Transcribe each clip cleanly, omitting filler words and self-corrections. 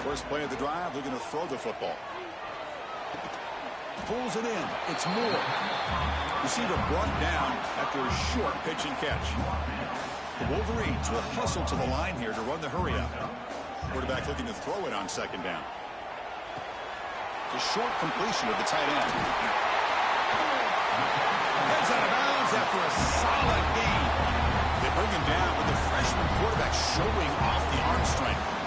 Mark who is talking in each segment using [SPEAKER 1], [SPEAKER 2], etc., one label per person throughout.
[SPEAKER 1] First play of the drive, they're going to throw the football.
[SPEAKER 2] Pulls it in. It's Moore.
[SPEAKER 1] Receiver brought down after a short pitch and catch. The Wolverines will hustle to the line here to run the hurry up. Quarterback looking to throw it on second down. The short completion of the tight end. Heads out of bounds after a solid gain. They bring him down with the freshman quarterback showing off the arm strength.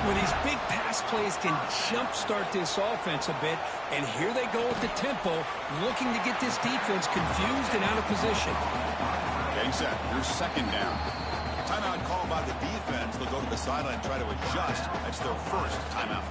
[SPEAKER 3] Well, these big pass plays can jumpstart this offense a bit, and here they go with the tempo, looking to get this defense confused and out of position.
[SPEAKER 1] Getting set. Here's second down. Timeout called by the defense. They'll go to the sideline and try to adjust. That's their first timeout.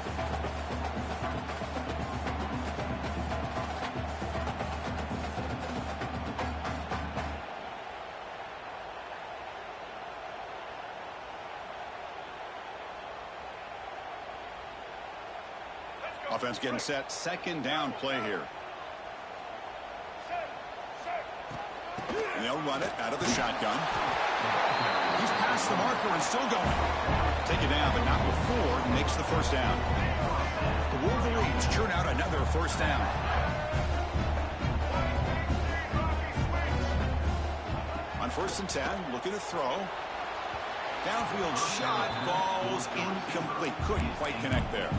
[SPEAKER 1] Offense getting set. Second down play here. And they'll run it out of the shotgun. He's past the marker and still going. Take it down, but not before he makes the first down. The Wolverines churn out another first down. On 1st and 10, looking to throw. Downfield shot, falls incomplete. Couldn't quite connect there.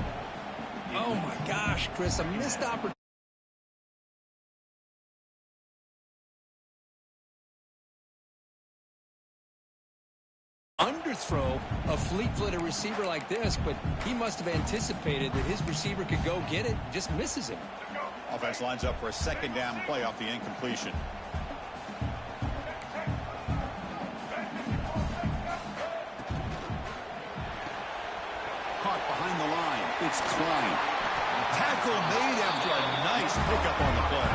[SPEAKER 3] Oh, my gosh, Chris, a missed opportunity. Underthrow a fleet-footed receiver like this, but he must have anticipated that his receiver could go get it, just misses him.
[SPEAKER 1] Offense lines up for a second down play off the incompletion. Caught behind the line. It's Klein. Tackle made after a nice pickup on the play.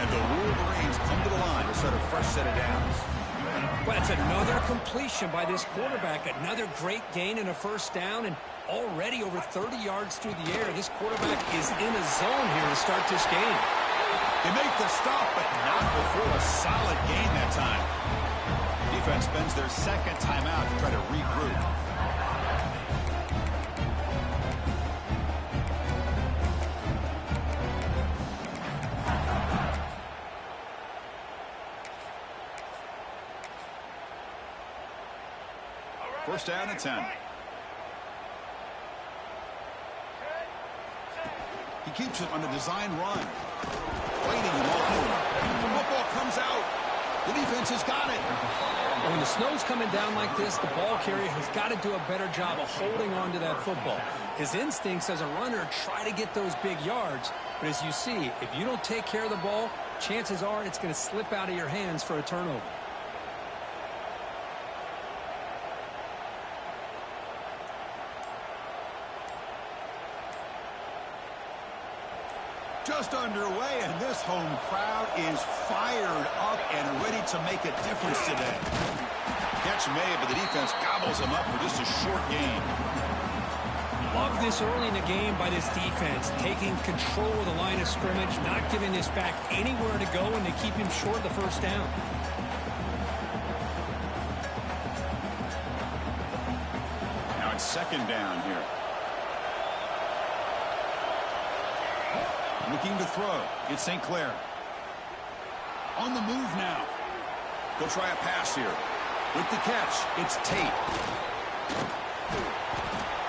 [SPEAKER 1] And the Wolverines come to the line to set a fresh set of downs.
[SPEAKER 3] Well, it's another completion by this quarterback. Another great gain and a first down, and already over 30 yards through the air. This quarterback is in a zone here to start this game.
[SPEAKER 1] They make the stop, but not before a solid gain that time. Defense spends their second timeout to try to regroup. First down and 10. He keeps it on a design run. Waiting him open. The football comes out. The defense has got it.
[SPEAKER 3] When the snow's coming down like this, the ball carrier has got to do a better job of holding on to that football. His instincts as a runner try to get those big yards. But as you see, if you don't take care of the ball, chances are it's going to slip out of your hands for a turnover.
[SPEAKER 1] Just underway, and this home crowd is fired up and ready to make a difference today. Catch made, but the defense gobbles him up for just a short gain.
[SPEAKER 3] Love this early in the game by this defense, taking control of the line of scrimmage, not giving this back anywhere to go, and they keep him short of the first down.
[SPEAKER 1] Now it's second down here. Looking to throw. It's St. Clair. On the move now. They'll try a pass here. With the catch, it's Tate.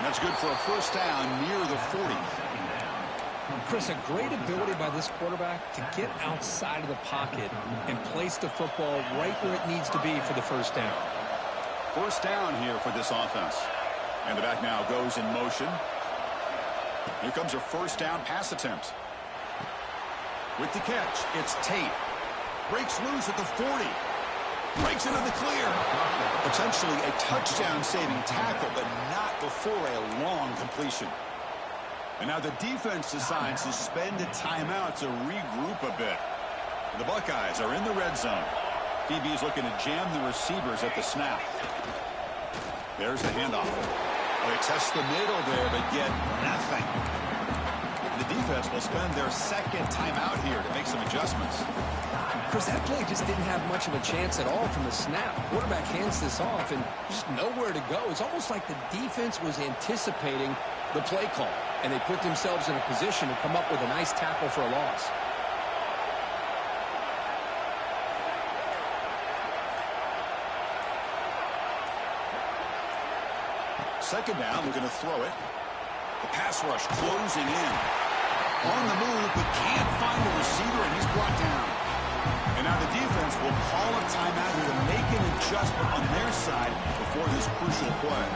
[SPEAKER 1] That's good for a first down near the 40.
[SPEAKER 3] Chris, a great ability by this quarterback to get outside of the pocket and place the football right where it needs to be for the first down.
[SPEAKER 1] First down here for this offense. And the back now goes in motion. Here comes a first down pass attempt. With the catch, it's Tate. Breaks loose at the 40. Breaks into the clear. Potentially a touchdown-saving tackle, but not before a long completion. And now the defense decides to spend a timeout to regroup a bit. The Buckeyes are in the red zone. DB's looking to jam the receivers at the snap. There's the handoff. They test the middle there, but get nothing. the defense will spend their second timeout here to make some adjustments.
[SPEAKER 3] Chris, that play just didn't have much of a chance at all from the snap. Quarterback hands this off and just nowhere to go. It's almost like the defense was anticipating the play call, and they put themselves in a position to come up with a nice tackle for a loss.
[SPEAKER 1] Second down, they're going to throw it. The pass rush closing in. On the move, but can't find a receiver, and he's brought down. And now the defense will call a timeout here to make an adjustment on their side before this crucial play.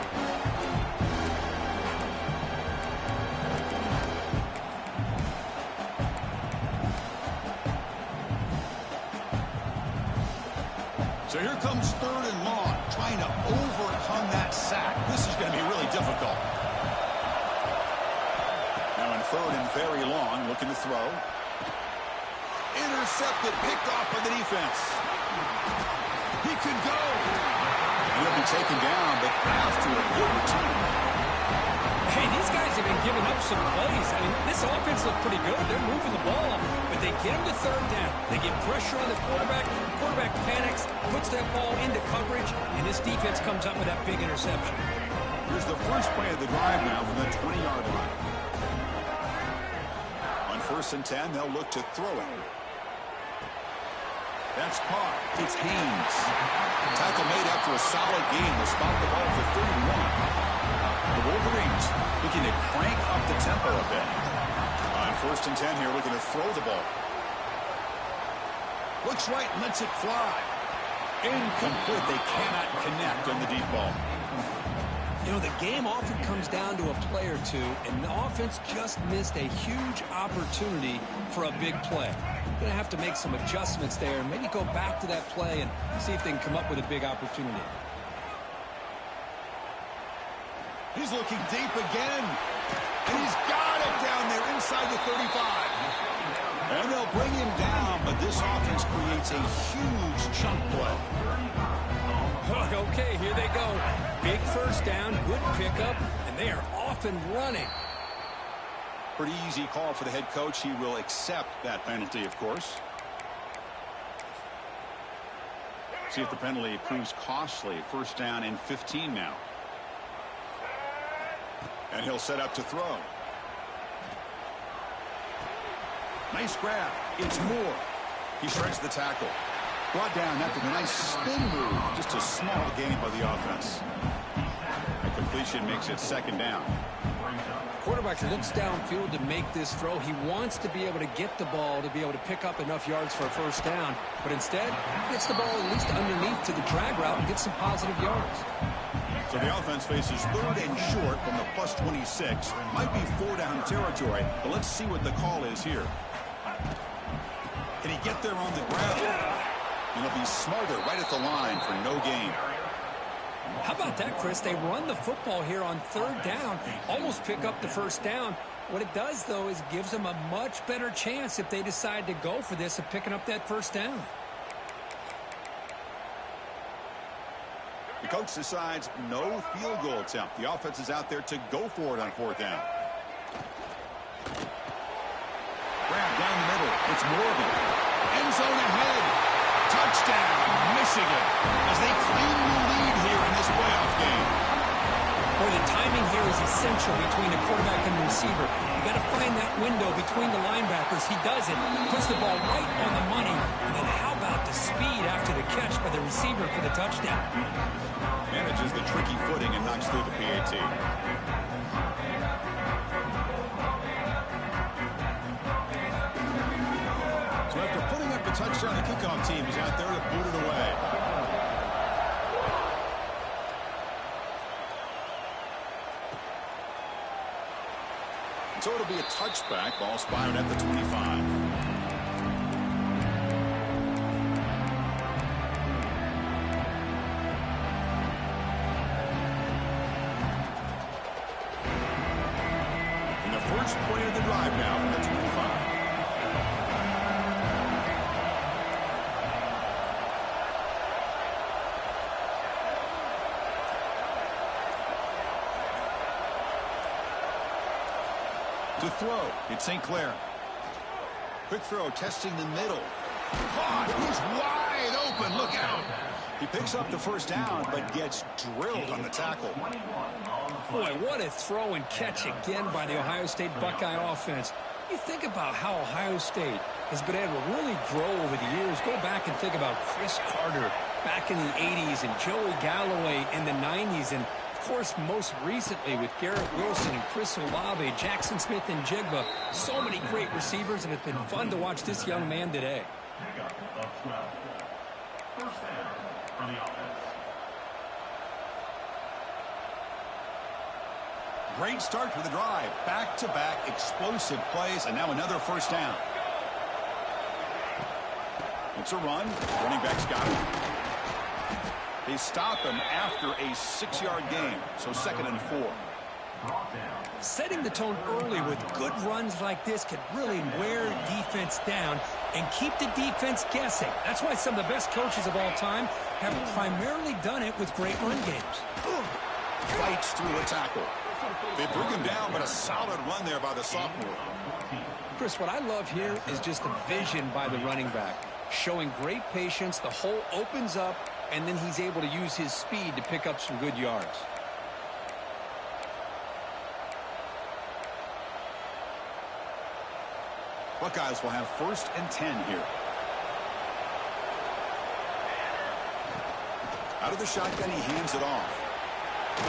[SPEAKER 1] So here comes third and long, trying to overcome that sack. This is going to be really difficult. Now in third and very long, looking to throw. Intercepted, picked off by the defense. He could go. He'll be taken down, but after a good return.
[SPEAKER 3] Hey, these guys have been giving up some plays. I mean, this offense looked pretty good. They're moving the ball, but they get him to third down. They get pressure on the quarterback. Quarterback panics, puts that ball into coverage, and this defense comes up with that big interception.
[SPEAKER 1] Here's the first play of the drive now from the 20-yard line. On 1st and 10, they'll look to throw it. That's caught. It's Haynes. Tackle made after a solid gain. They spot the ball for 31. The Wolverines looking to crank up the tempo a bit. On 1st and 10 here, looking to throw the ball. Looks right, lets it fly. Incomplete. They cannot connect on the deep ball.
[SPEAKER 3] You know, the game often comes down to a play or two, and the offense just missed a huge opportunity for a big play. Going to have to make some adjustments there and maybe go back to that play and see if they can come up with a big opportunity.
[SPEAKER 1] He's looking deep again. And he's got it down there inside the 35. And they'll bring him down, but this offense creates a huge chunk play.
[SPEAKER 3] Okay, here they go. Big first down, good pickup, and they are off and running.
[SPEAKER 1] Pretty easy call for the head coach. He will accept that penalty, of course. See if the penalty proves costly. 1st down and 15 now. And he'll set up to throw. Nice grab. It's Moore. He shreds the tackle. Brought down after the nice spin move. Just a small gain by the offense. A completion makes it 2nd down.
[SPEAKER 3] Quarterback looks downfield to make this throw. He wants to be able to get the ball to be able to pick up enough yards for a 1st down. But instead, he gets the ball at least underneath to the drag route and gets some positive yards.
[SPEAKER 1] So the offense faces 3rd and short from the plus 26. Might be 4-down territory, but let's see what the call is here. Can he get there on the ground? And he'll be smarter right at the line for no gain.
[SPEAKER 3] How about that, Chris? They run the football here on 3rd down, almost pick up the 1st down. What it does, though, is gives them a much better chance if they decide to go for this of picking up that 1st down.
[SPEAKER 1] The coach decides no field goal attempt. The offense is out there to go for it on 4th down. Grab down the middle. It's Morgan. End zone ahead. Touchdown, Michigan, as they claim the lead here in this playoff game.
[SPEAKER 3] Boy, the timing here is essential between the quarterback and the receiver. You got to find that window between the linebackers. He does it. Puts the ball right on the money. And then how about the speed after the catch by the receiver for the touchdown?
[SPEAKER 1] Manages the tricky footing and knocks through the PAT. So after putting up the touchdown, the kickoff team is out there to boot it away. So it'll be a touchback. Ball spotted at the 25. First play of the drive now from the 25. To To throw, it's St. Clair. Quick throw, testing the middle. Caught, he's wide open, look out. He picks up the first down, but gets drilled on the tackle.
[SPEAKER 3] Boy, what a throw and catch again by the Ohio State Buckeye offense. You think about how Ohio State has been able to really grow over the years. Go back and think about Chris Carter back in the 80s and Joey Galloway in the 90s. And, of course, most recently with Garrett Wilson and Chris Olave, Jackson Smith and Jigba. So many great receivers, and it's been fun to watch this young man today.
[SPEAKER 4] First down for the offense.
[SPEAKER 1] Great start to the drive. Back-to-back explosive plays, and now another first down. It's a run. Running back's got it. They stop him after a 6-yard gain, so 2nd and 4.
[SPEAKER 3] Setting the tone early with good runs like this can really wear defense down and keep the defense guessing. That's why some of the best coaches of all time have primarily done it with great run games.
[SPEAKER 1] Fights through a tackle. They bring him down, but a solid run there by the sophomore.
[SPEAKER 3] Chris, what I love here is just the vision by the running back. Showing great patience, the hole opens up, and then he's able to use his speed to pick up some good yards.
[SPEAKER 1] Buckeyes will have 1st and 10 here. Out of the shotgun, he hands it off.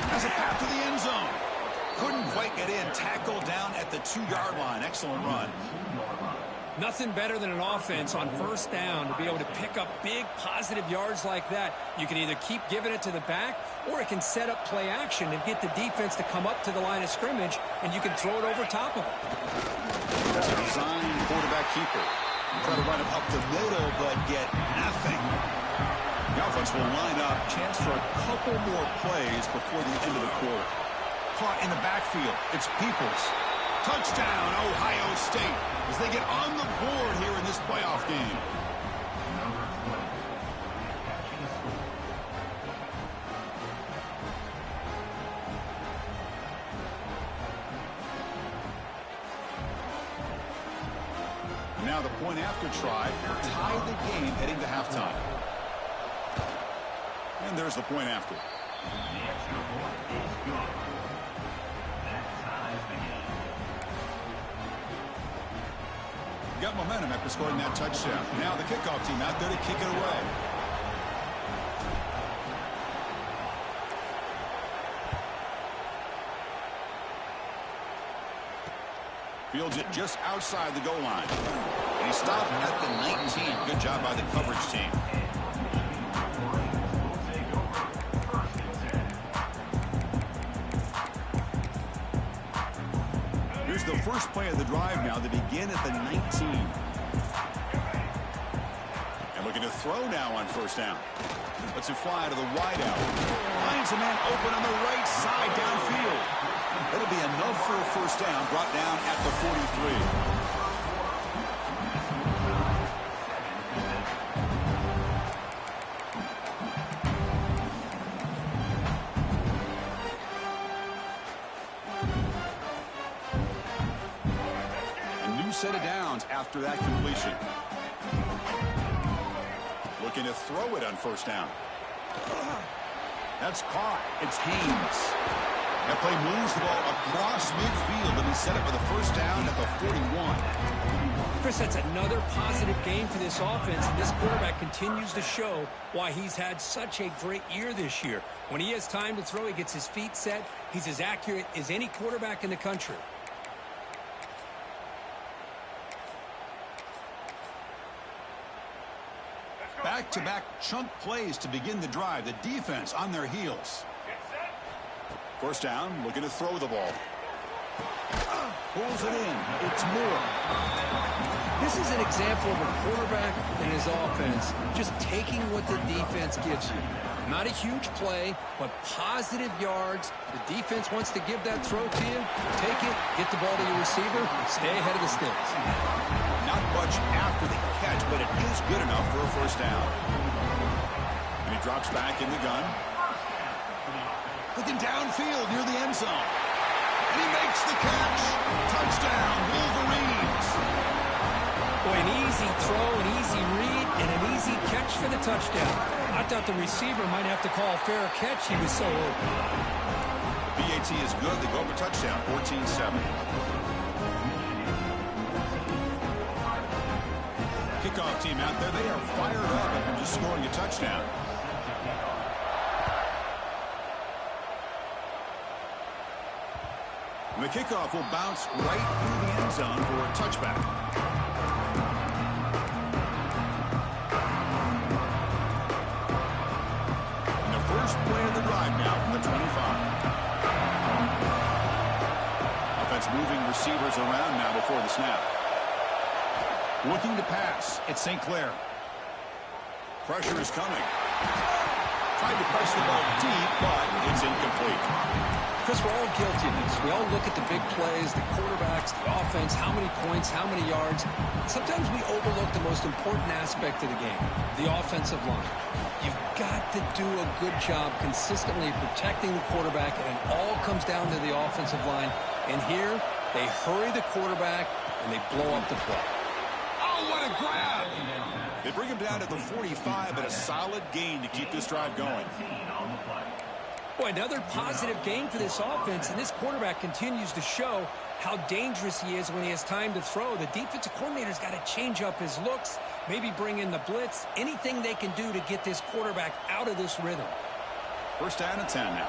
[SPEAKER 1] Has a path to the end zone. Couldn't quite get in. Tackled down at the 2-yard line. Excellent run.
[SPEAKER 3] Nothing better than an offense on first down to be able to pick up big positive yards like that. You can either keep giving it to the back, or it can set up play action and get the defense to come up to the line of scrimmage, and you can throw it over top of them.
[SPEAKER 1] That's a design quarterback keeper. Try to run him up the middle, but get nothing. The offense will line up. Chance for a couple more plays before the end of the quarter. Caught in the backfield. It's Peoples. Touchdown, Ohio State, as they get on the board here in this playoff game. Now the point after try tie the game heading to halftime. And there's the point after.
[SPEAKER 4] The extra point is good. That ties the game.
[SPEAKER 1] Got momentum after scoring that touchdown. Now the kickoff team out there to kick it away. Fields it just outside the goal line. And he stopped at the 19. Good job by the coverage team. Here's the first play of the drive now. They begin at the 19. And looking to throw now on first down. Lets it fly to the wideout. Finds a man open on the right side downfield. That'll be enough for a first down, brought down at the 43. A new set of downs after that completion. Looking to throw it on first down. That's caught. It's Haynes. That play moves the ball across midfield, and he's set up with a first down at the 41.
[SPEAKER 3] Chris, that's another positive game for this offense, and this quarterback continues to show why he's had such a great year this year. When he has time to throw, he gets his feet set. He's as accurate as any quarterback in the country.
[SPEAKER 1] Back-to-back chunk plays to begin the drive. The defense on their heels. First down, looking to throw the ball. Pulls it in. It's Moore.
[SPEAKER 3] This is an example of a quarterback and his offense just taking what the defense gives you. Not a huge play, but positive yards. The defense wants to give that throw to you. Take it, get the ball to your receiver, stay ahead of the sticks.
[SPEAKER 1] Not much after the catch, but it is good enough for a first down. And he drops back in the gun. Looking downfield near the end zone. And he makes the catch. Touchdown,
[SPEAKER 3] easy throw, an easy read, and an easy catch for the touchdown. I thought the receiver might have to call a fair catch. He was so open.
[SPEAKER 1] BAT is good. They go for touchdown, 14-7. Kickoff team out there, they are fired up after just scoring a touchdown. And the kickoff will bounce right through the end zone for a touchback. And the first play of the drive now from the 25. Offense moving receivers around now before the snap. Looking to pass. It's St. Clair. Pressure is coming. Tried to press the ball deep, but it's incomplete.
[SPEAKER 3] Chris, we're all guilty of this. We all look at the big plays, the quarterbacks, the offense, how many points, how many yards. Sometimes we overlook the most important aspect of the game, the offensive line. You've got to do a good job consistently protecting the quarterback, and it all comes down to the offensive line. And here, they hurry the quarterback, and they blow up the play.
[SPEAKER 1] Oh, what a grab! They bring him down to the 45, but a solid gain to keep this drive going.
[SPEAKER 3] Boy, another positive game for this offense, and this quarterback continues to show how dangerous he is when he has time to throw. The defensive coordinator's got to change up his looks, maybe bring in the blitz, anything they can do to get this quarterback out of this rhythm.
[SPEAKER 1] First down and 10 now.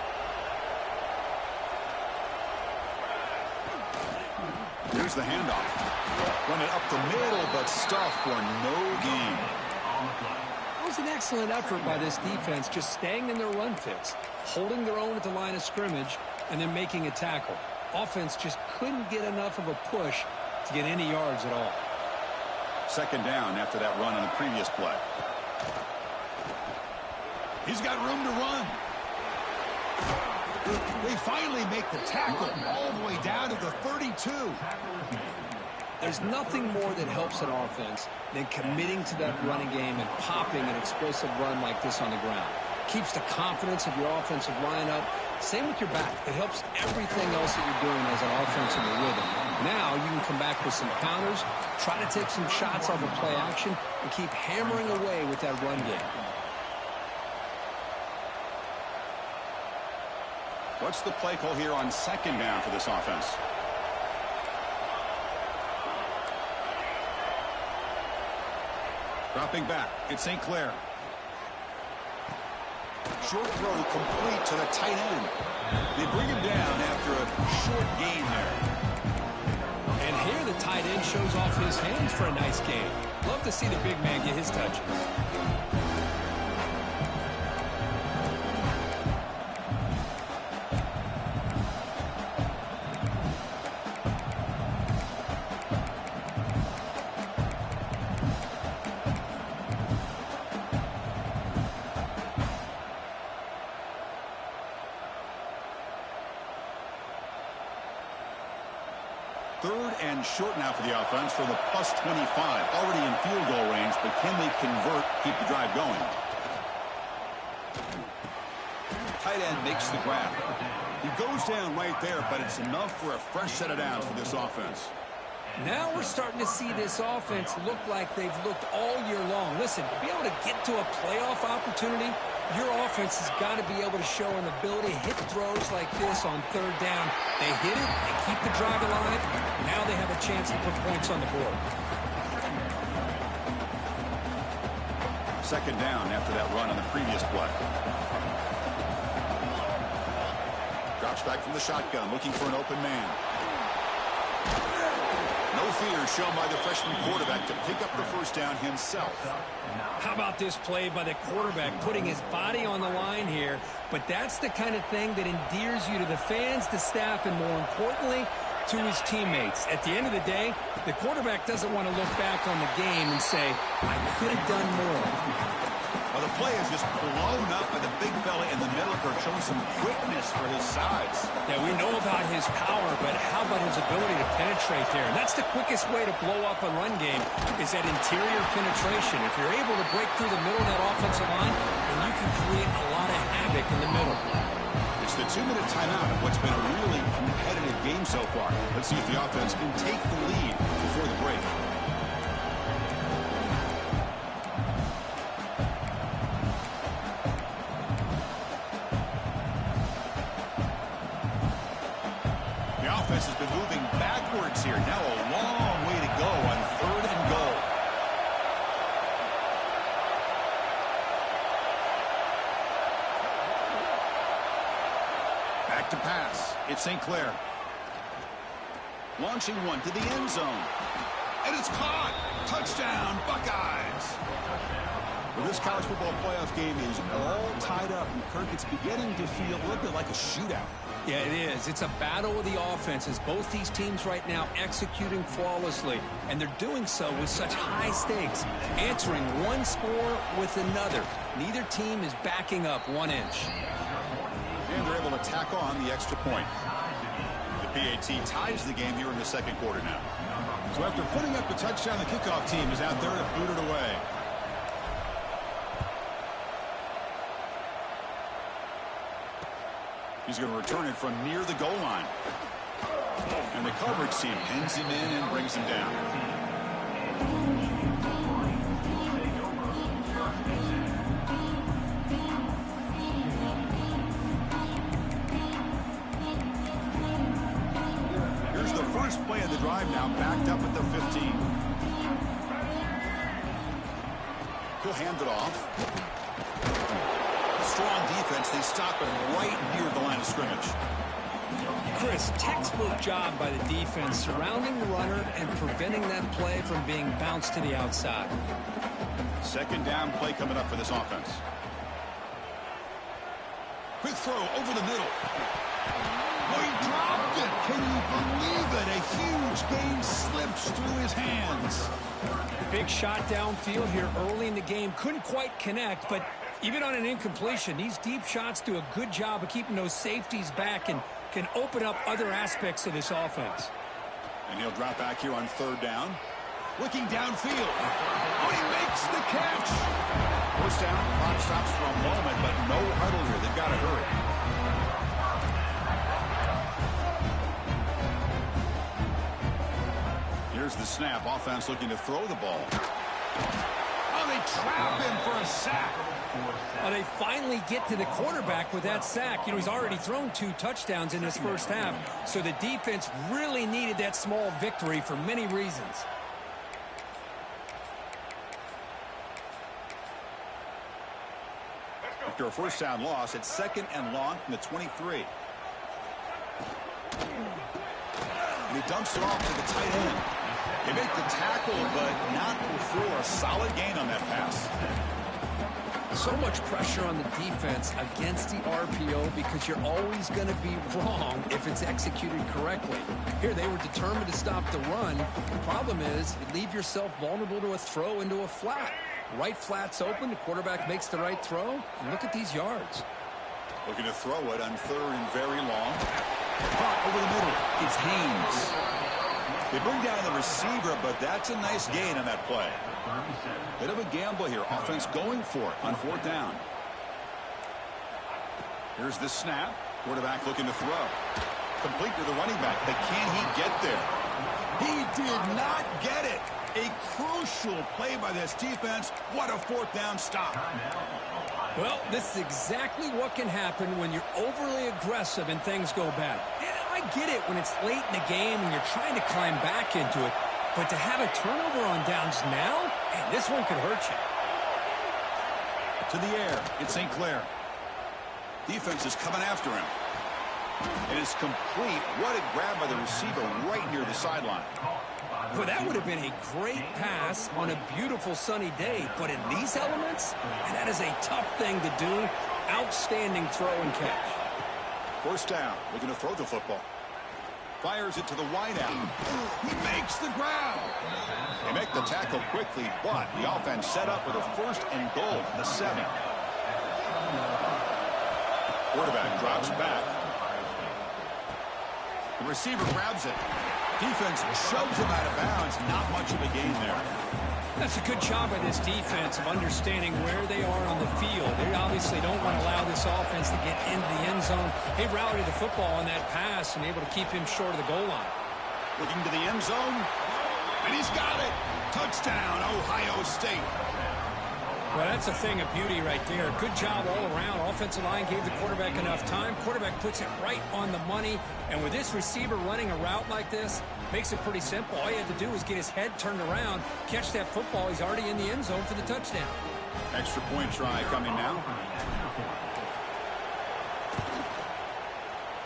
[SPEAKER 1] Here's the handoff. Run it up the middle, but stuffed for no gain.
[SPEAKER 3] It was an excellent effort by this defense, just staying in their run fits, holding their own at the line of scrimmage, and then making a tackle. Offense just couldn't get enough of a push to get any yards at all.
[SPEAKER 1] Second down after that run on the previous play. He's got room to run. They finally make the tackle all the way down to the 32.
[SPEAKER 3] There's nothing more that helps an offense than committing to that running game and popping an explosive run like this on the ground. Keeps the confidence of your offensive line up. Same with your back. It helps everything else that you're doing as an offensive rhythm. Now you can come back with some counters, try to take some shots off of play action, and keep hammering away with that run game.
[SPEAKER 1] What's the play call here on second down for this offense? Dropping back, it's St. Clair. Short throw complete to the tight end. They bring him down after a short gain there.
[SPEAKER 3] And here the tight end shows off his hands for a nice gain. Love to see the big man get his touches.
[SPEAKER 1] Third and short now for the offense from the plus 25. Already in field goal range, but can they convert, keep the drive going? Tight end makes the grab. He goes down right there, but it's enough for a fresh set of downs for this offense.
[SPEAKER 3] Now we're starting to see this offense look like they've looked all year long. Listen, to be able to get to a playoff opportunity, your offense has got to be able to show an ability to hit throws like this on third down. They hit it, they keep the drive alive. Now they have a chance to put points on the board.
[SPEAKER 1] Second down after that run on the previous play. Drops back from the shotgun, looking for an open man. No fear shown by the freshman quarterback to pick up the first down himself.
[SPEAKER 3] How about this play by the quarterback, putting his body on the line here? But that's the kind of thing that endears you to the fans, the staff, and more importantly, to his teammates. At the end of the day, the quarterback doesn't want to look back on the game and say, I could have done more.
[SPEAKER 1] Well, the play is just blown up by the big fella in the middle, showing some quickness for his size.
[SPEAKER 3] Yeah, we know about his power, but how about his ability to penetrate there? And that's the quickest way to blow up a run game, is that interior penetration. If you're able to break through the middle of that offensive line, then you can create a lot of havoc in the middle.
[SPEAKER 1] It's the 2-minute timeout of what's been a really competitive game so far. Let's see if the offense can take the lead before the break. The offense has been moving backwards here. Now a long way to go on 3rd and goal. Back to pass. It's St. Clair. Launching one to the end zone. And it's caught. Touchdown, Buckeyes.
[SPEAKER 2] Well, this college football playoff game is all tied up, and Kirk, it's beginning to feel a little bit like a shootout.
[SPEAKER 3] Yeah, it is. It's a battle of the offenses. Both these teams right now executing flawlessly, and they're doing so with such high stakes, answering one score with another. Neither team is backing up 1 inch.
[SPEAKER 1] And they're able to tack on the extra point. The PAT ties the game here in the 2nd quarter now.
[SPEAKER 2] So after putting up the touchdown, the kickoff team is out there to boot it away.
[SPEAKER 1] He's going to return it from near the goal line. And the coverage team pins him in and brings him down. Here's the first play of the drive now, backed up at the 15. He'll hand it off. Strong defense. They stop him right near the line of scrimmage.
[SPEAKER 3] Chris, textbook job by the defense surrounding the runner and preventing that play from being bounced to the outside.
[SPEAKER 1] 2nd down play coming up for this offense.
[SPEAKER 2] Quick throw over the middle. Oh, he dropped it. Can you believe it? A huge gain slips through his hands.
[SPEAKER 3] Big shot downfield here early in the game. Couldn't quite connect, but even on an incompletion, these deep shots do a good job of keeping those safeties back and can open up other aspects of this offense.
[SPEAKER 1] And he'll drop back here on 3rd down.
[SPEAKER 2] Looking downfield. Oh, he makes the catch.
[SPEAKER 1] 1st down. Clock stops for a moment, but no huddle here. They've got to hurry. Here's the snap. Offense looking to throw the ball.
[SPEAKER 2] Oh, they trap him for a sack.
[SPEAKER 3] Well, they finally get to the quarterback with that sack. You know, he's already thrown 2 touchdowns in this first half, so the defense really needed that small victory for many reasons.
[SPEAKER 1] After a 1st down loss, it's 2nd and long from the 23. And he dumps it off to the tight end. They make the tackle, but not before a solid gain on that pass.
[SPEAKER 3] So much pressure on the defense against the RPO because you're always going to be wrong if it's executed correctly. Here, they were determined to stop the run. The problem is you leave yourself vulnerable to a throw into a flat. Right flat's open. The quarterback makes the right throw. And look at these yards.
[SPEAKER 1] Looking to throw it on 3rd and very long.
[SPEAKER 2] Caught over the middle. It's Haynes.
[SPEAKER 1] They bring down the receiver, but that's a nice gain on that play. Bit of a gamble here. Offense going for it on 4th down. Here's the snap. Quarterback looking to throw. Complete to the running back, but can he get there?
[SPEAKER 2] He did not get it. A crucial play by this defense. What a 4th down stop.
[SPEAKER 3] Well, this is exactly what can happen when you're overly aggressive and things go bad. And I get it when it's late in the game and you're trying to climb back into it. But to have a turnover on downs now, man, this one could hurt you.
[SPEAKER 1] To the air, it's St. Clair. Defense is coming after him. It is complete. What a grab by the receiver right near the sideline.
[SPEAKER 3] Well, that would have been a great pass on a beautiful sunny day. But in these elements, and that is a tough thing to do. Outstanding throw and catch.
[SPEAKER 1] 1st down, looking to throw the football. Fires it to the wideout.
[SPEAKER 2] He makes the grab.
[SPEAKER 1] They make the tackle quickly, but the offense set up with a 1st and goal at the 7. Quarterback drops back. The receiver grabs it. Defense shoves him out of bounds. Not much of a gain there.
[SPEAKER 3] That's a good job by this defense of understanding where they are on the field. They obviously don't want to allow this offense to get into the end zone. They rallied the football on that pass and able to keep him short of the goal line.
[SPEAKER 1] Looking to the end zone.
[SPEAKER 2] And he's got it. Touchdown, Ohio State.
[SPEAKER 3] Well, that's a thing of beauty right there. Good job all around. Offensive line gave the quarterback enough time. Quarterback puts it right on the money. And with this receiver running a route like this, makes it pretty simple. All you have to do is get his head turned around, catch that football. He's already in the end zone for the touchdown.
[SPEAKER 1] Extra point try coming now.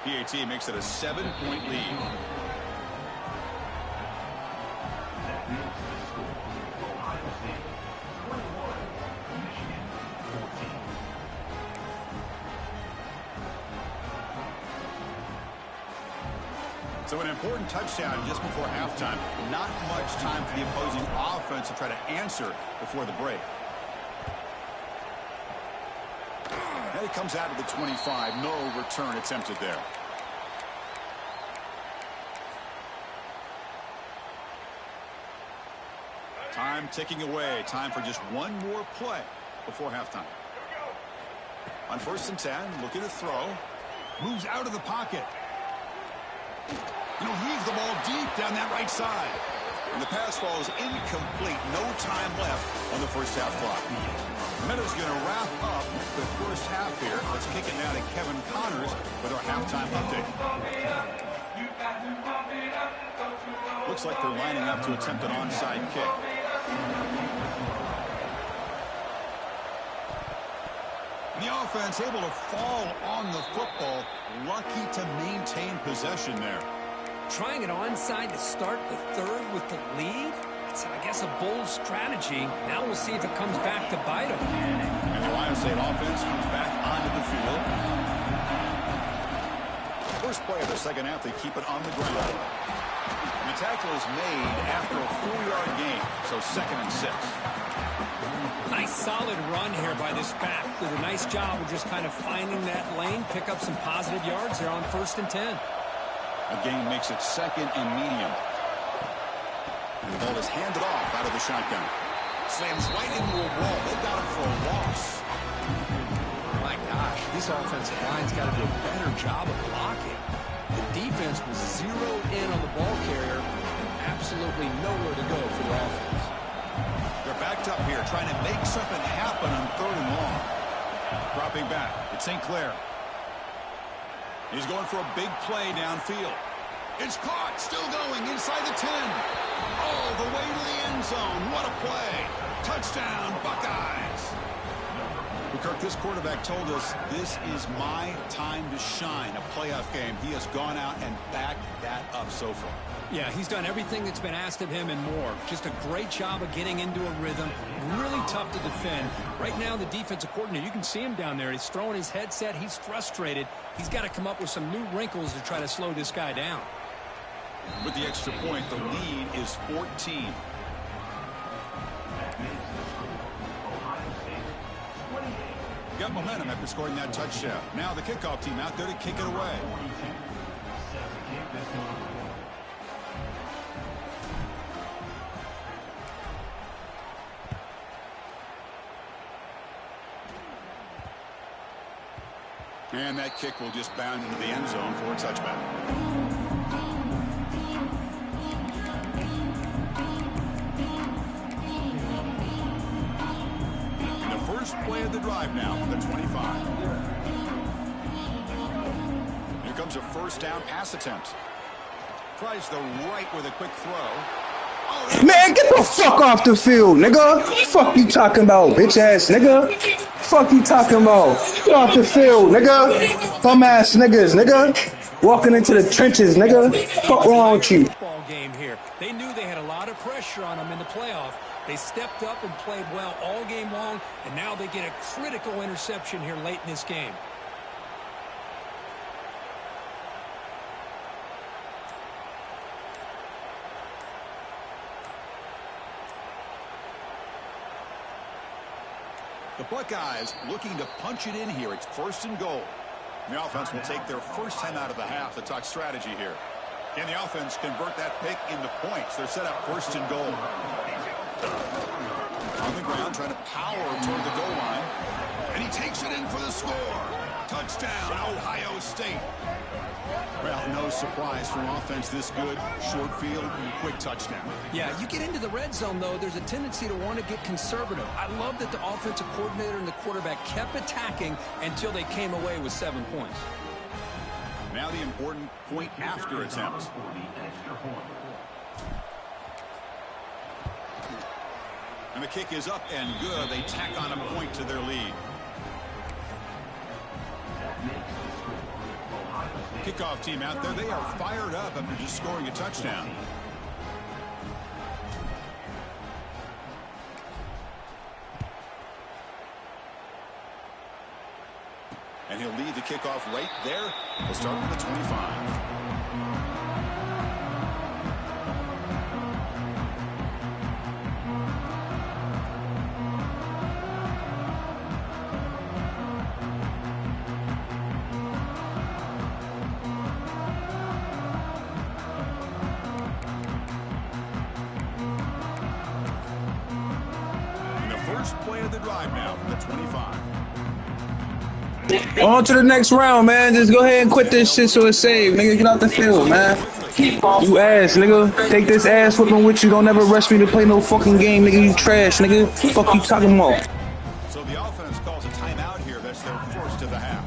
[SPEAKER 1] PAT makes it a 7-point lead. So an important touchdown just before halftime. Not much time for the opposing offense to try to answer before the break. And he comes out of the 25. No return attempted there. Time ticking away. Time for just one more play before halftime. On 1st and 10, looking to throw.
[SPEAKER 2] Moves out of the pocket. Heaves the ball deep down that right side.
[SPEAKER 1] And the pass falls incomplete. No time left on the first half clock. Meadows going to wrap up the first half here. Let's kick it now to Kevin Connors with our halftime update. Looks like they're lining up to attempt an onside kick. The offense able to fall on the football. Lucky to maintain possession there.
[SPEAKER 3] Trying it onside to start the third with the lead? That's, I guess, a bold strategy. Now we'll see if it comes back to bite them.
[SPEAKER 1] And the Ohio State offense comes back onto the field. First play of the second half, they keep it on the ground. And the tackle is made after a 4-yard gain, so 2nd and 6.
[SPEAKER 3] Nice solid run here by this back. Did a nice job of just kind of finding that lane, pick up some positive yards there on 1st and 10.
[SPEAKER 1] A gain makes it 2nd and medium. And the ball is handed off out of the shotgun. Slams right into a wall. They got him for a loss.
[SPEAKER 3] My gosh, this offensive line's got to do a better job of blocking. The defense was zeroed in on the ball carrier and absolutely nowhere to go for the offense.
[SPEAKER 1] They're backed up here, trying to make something happen on 3rd and long. Dropping back, it's St. Clair. He's going for a big play downfield.
[SPEAKER 2] It's caught, still going inside the 10. All the way to the end zone. What a play. Touchdown, Buckeyes.
[SPEAKER 1] Kirk, this quarterback told us this is my time to shine, a playoff game. He has gone out and backed that up so far.
[SPEAKER 3] Yeah, he's done everything that's been asked of him and more. Just a great job of getting into a rhythm. Really tough to defend. Right now, the defensive coordinator, you can see him down there. He's throwing his headset. He's frustrated. He's got to come up with some new wrinkles to try to slow this guy down.
[SPEAKER 1] With the extra point, the lead is 14. Got momentum after scoring that touchdown. Now the kickoff team out there to kick it away. And that kick will just bound into the end zone for a touchback. And the first play of the drive now from the 25. Here comes a first down pass attempt. Tries the right with a quick throw.
[SPEAKER 5] Man, get the fuck off the field, nigga. Fuck you talking about, bitch ass nigga. Fuck you talking about. Get off the field, nigga. Bum ass niggas, nigga. Walking into the trenches, nigga. Fuck wrong with you.
[SPEAKER 3] Ball game here. They knew they had a lot of pressure on them in the playoff. They stepped up and played well all game long, and now they get a critical interception here late in this game.
[SPEAKER 1] The Buckeyes looking to punch it in here. It's 1st and goal. The offense will take their first time out of the half to talk strategy here. Can the offense convert that pick into points? They're set up 1st and goal. On the ground, trying to power toward the goal line.
[SPEAKER 2] And he takes it in for the score. Touchdown, Ohio State.
[SPEAKER 1] Well, no surprise from offense this good. Short field, quick touchdown.
[SPEAKER 3] Yeah, you get into the red zone, though, there's a tendency to want to get conservative. I love that the offensive coordinator and the quarterback kept attacking until they came away with 7 points.
[SPEAKER 1] Now the important point after attempt. And the kick is up and good. They tack on a point to their lead. Kickoff team out there, they are fired up after just scoring a touchdown. And he'll lead the kickoff right there. We'll start with the 25. First play of the drive now from the 25.
[SPEAKER 5] On to the next round, man. Just go ahead and quit this shit so it's saved. Nigga, get out the field, man. You ass, nigga. Take this ass whipping with you. Don't ever rush me to play no fucking game, nigga. You trash, nigga. Fuck you talking about.
[SPEAKER 1] So the offense calls a timeout here. That's their first of the half.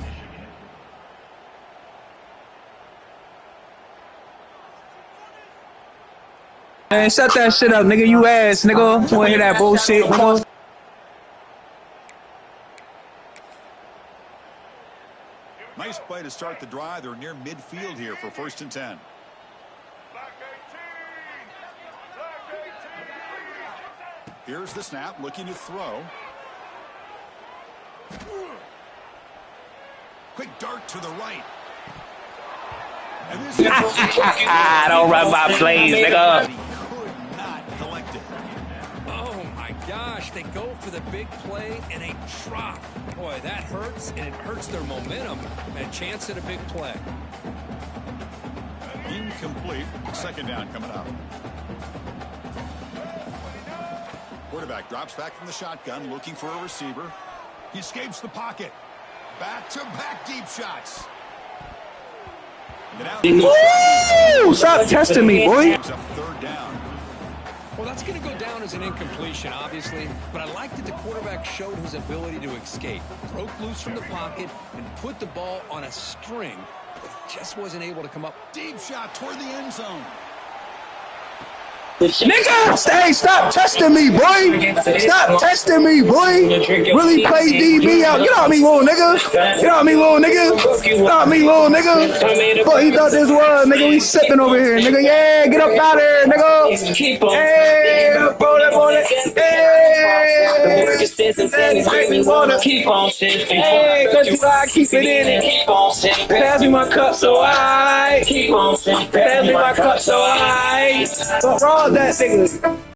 [SPEAKER 5] Man, shut that shit up, nigga. You ass, nigga. Wanna hear that bullshit, nigga?
[SPEAKER 1] Nice play to start the drive. They're near midfield here for 1st and 10. Here's the snap, looking to throw.
[SPEAKER 2] Quick dart to the right. And this
[SPEAKER 5] Don't run my plays, nigga.
[SPEAKER 1] He could not collect it.
[SPEAKER 3] Oh, my gosh. They go for the big play, and they drop. Boy, that hurts, and it hurts their momentum. And a chance at a big play.
[SPEAKER 1] Incomplete. 2nd down coming up. Quarterback drops back from the shotgun, looking for a receiver.
[SPEAKER 2] He escapes the pocket. Back-to-back deep shots.
[SPEAKER 5] Woo! Stop testing me, boy.
[SPEAKER 1] It's a 3rd down.
[SPEAKER 3] Well, that's going to go down as an incompletion, obviously, but I like that the quarterback showed his ability to escape, broke loose from the pocket, and put the ball on a string, but just wasn't able to come up.
[SPEAKER 2] Deep shot toward the end zone.
[SPEAKER 5] Nigga, stop testing me, boy. Stop testing me, boy. Really play DB out. Get off me, little nigga. Get off me, little nigga. Get off me, little nigga. Fuck, he thought this was, nigga. We sipping over here, nigga. Yeah, get up out of here, nigga. Hey, roll it. Hey, keep on shit. Hey, cause you gotta keep it in it. Pass me my cup so I keep on. Pass me my cup so I. What's wrong with that nigga?